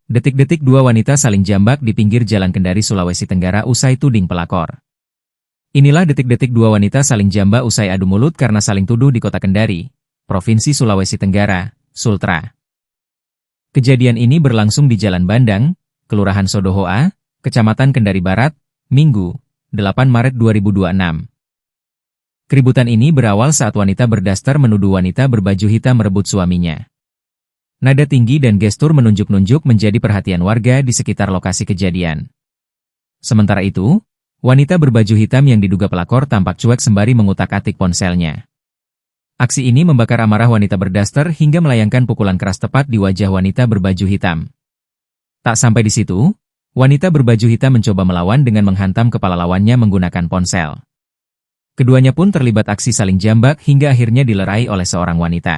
Detik-detik dua wanita saling jambak di pinggir jalan Kendari, Sulawesi Tenggara usai tuding pelakor. Inilah detik-detik dua wanita saling jambak usai adu mulut karena saling tuduh di kota Kendari, Provinsi Sulawesi Tenggara, Sultra. Kejadian ini berlangsung di Jalan Bandang, Kelurahan Sodohoa, Kecamatan Kendari Barat, Minggu, 8 Maret 2026. Keributan ini berawal saat wanita berdaster menuduh wanita berbaju hitam merebut suaminya. Nada tinggi dan gestur menunjuk-nunjuk menjadi perhatian warga di sekitar lokasi kejadian. Sementara itu, wanita berbaju hitam yang diduga pelakor tampak cuek sembari mengutak-atik ponselnya. Aksi ini membakar amarah wanita berdaster hingga melayangkan pukulan keras tepat di wajah wanita berbaju hitam. Tak sampai di situ, wanita berbaju hitam mencoba melawan dengan menghantam kepala lawannya menggunakan ponsel. Keduanya pun terlibat aksi saling jambak hingga akhirnya dilerai oleh seorang wanita.